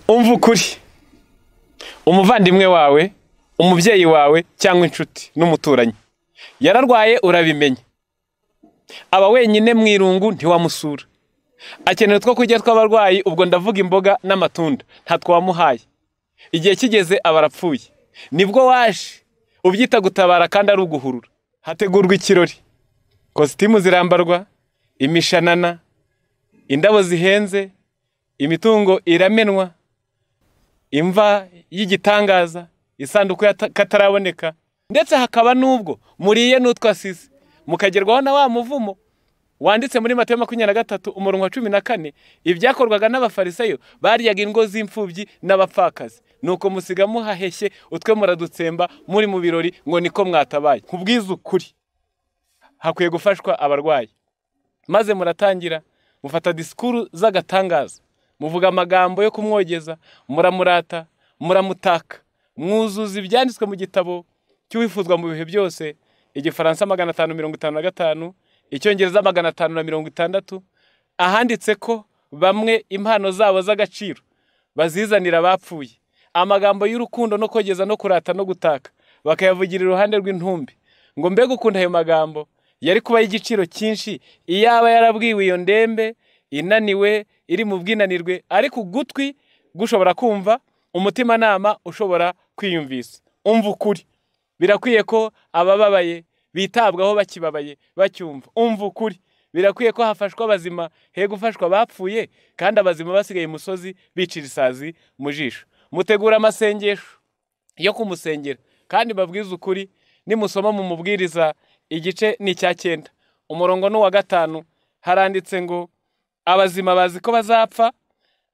umva ukuri umuvandimwe wawe umubyeyi wawe cyangwa inshuti n'umuturanyi yararwaye urabimenya aba wenyine mu irungu ntiwamusura akeneye two kurya tw'abarwayi ubwo ndavuga imboga n'amatunda nta twamuhaye igihe kigeze abarapfuye nibwo waje ubyita gutabara kandi ari uguhurura hategurwa ikirori kositimu zirambarwa imishanana indabo zihenze imitungo iramenwa imva y'igitangaza isanduku kataraboneka ndetse hakaba nubwo muriye n'utwasize mukagerwaho na wa muvumo wanditse muri Mateyo 23 umurongo wa 14 ibyakorwaga n'abafarisayo baryaga ingo z'imfubyi n'abapfakazi nuko musiga muhaheshye utwe muradutsemba muri mu birori ngo niko mwatabaye kubwiza ukuri hakwiye gufashwa abarwayi maze muratangira mufata disikuru z'agatangaza muvuga amagambo yo kumwogeza muramurata muramutaka mwuzuza ibyanditswe mu gitabo cy'uwifuzwa mu bihe byose igifaransa 555 icyongereza 560 ahanditse ko bamwe impano zabo z'agaciro bazizanira abapfuye amagambo y'urukundo no kogeza no kurata no gutaka bakayavugira iruhande rw'intumbi ngo mbega ukunda ayo magambo yari kuba y'igiciro cyinshi iyaba yarabwiwe iyo ndembe inaniwe iri mu bwinanirwe ariko ugutwi gushobora kumva umutima nama ushobora kwiyumvisa umva ukuri birakwiye ko abababaye bitabwaho bakibabaye bacyumva umva ukuri birakwiye ko hafashwa abazima he gufashwa bapfuye kandi abazima basigaye imusozi bicira isazi mu jisho mutegura amasengesho yo kumusengera kandi babwiza ukuri nimusoma mu mubwiriza igice ni cya 9 umurongo no wa 5 haranditse ngo abazima bazi ko bazapfa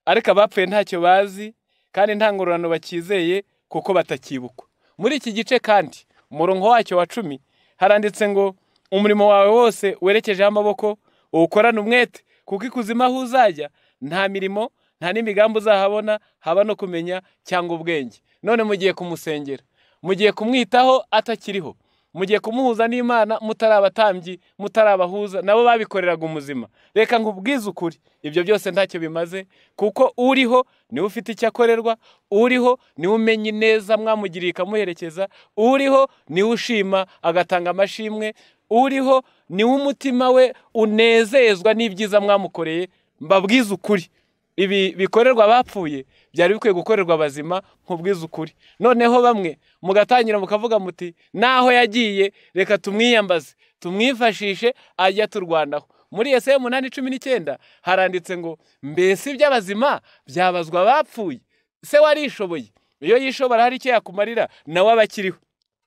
ariko abapfuye ntacyo bazi kandi nta ngororano bakizeye kuko batakibukwa muri iki gice kandi umurongo wacyo wa 10 haranditse ngo umurimo wawe wose werekeje amaboko ukorana umwete kuko ikuzima aho uzajya nta mirimo nta n'imigambi uzahabona haba no kumenya cyangwa ubwenge none mugiye kumusengera mugiye kumwitaho atakiriho mugiye kumuhuza n'Imana mutarabatambyi mutarabahuza nabo babikoreraga umuzima reka nkubwize ukuri ibyo byose ntacyo bimaze kuko uriho niwe ufite icyo akorerwa uriho niwe umenye neza mwamugirika muherekeza uriho niwe ushima agatanga amashimwe uriho niwe umutima we unezezwa n'ibyiza mwamukoreye mbabwize ukuri ibi bikorerwa bapfuye byari bikwiye gukorerwa abazima nkubwiza ukuri noneho bamwe mugatangira mukavuga muti naho yagiye reka tumwiyambaze tumwifashishe ajya turwanaho muri Yesaya 8:19 haranditse ngo mbese iby'abazima byabazwa bapfuye se warishoboye iyo yishobora hari icyo yakumarira nawe abakiriho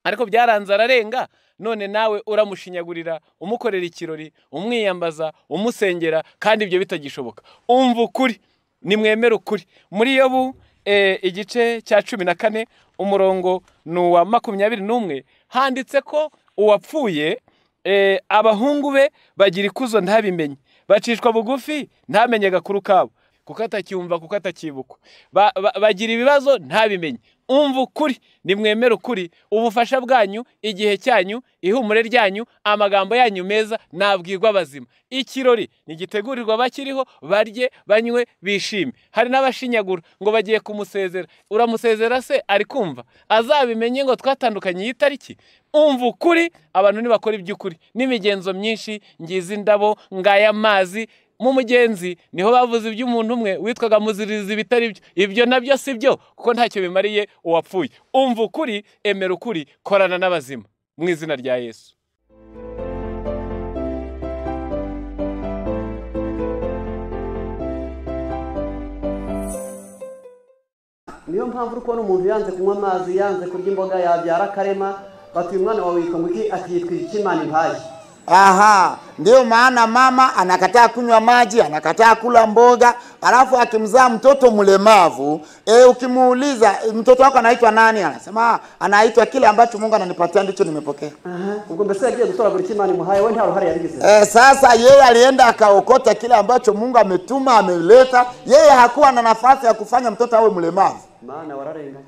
ariko byaranze ararenga none nawe uramushinyagurira umukorera ikirori umwiyambaza umusengera kandi ibyo bitagishoboka umva ukuri nimwemera ukuri muri Yobu igice cya 14 umurongo wa 21 handitse ko uwapfuye abahungu be bagira ikuzo ntabimenye bacishwa bugufi ntamenye gakuru kabo kuko atacyumva kuko atakibukwa bagira ibibazo ntabimenye umva ukuri nimwemera ukuri ubufasha bwanyu igihe cyanyu ihumure ryanyu amagambo yanyu meza nabwirwa abazima ikirori nigitegurirwa bakiriho barye banywe bishime hari n'abashinyagura ngo bagiye kumusezera uramusezera se ari kumva azabimenye ngo twatandukanye yitariki umva ukuri abantu nibakora iby'ukuri n'imigenzo myinshi ngize indabo ngaya amazi mu mugenzi niho bavuze iby'umuntu umwe witwaga muzirizi bitari byo ibyo nabyo si byo kuko ntacyo bimariye uwapfuye umva ukuri emera ukuri korana n'abazima mu izina rya Yesu niyo mpamvu uri kubona umuntu yanze kunywa amazi yanze kurya imboga yabyara akarema batuye umwana wawe witwa ngo iki ati yitwa Ikimana impaye Aha, ndio maana mama anakataa kunywa maji, anakataa kula mboga, alafu akimzaa mtoto mlemavu, ukimuuliza mtoto wako anaitwa nani? Anasema anaitwa kile ambacho Mungu ananipatia ndicho nimepokea. Ubwo mbese yagiye gutora buri Kimana imuhaye we nta ruhare yabigize. Sasa yeye alienda akaokota kile ambacho Mungu ametuma ameleta, yeye hakuwa na nafasi ya kufanya mtoto awe mlemavu. Maana wararenga.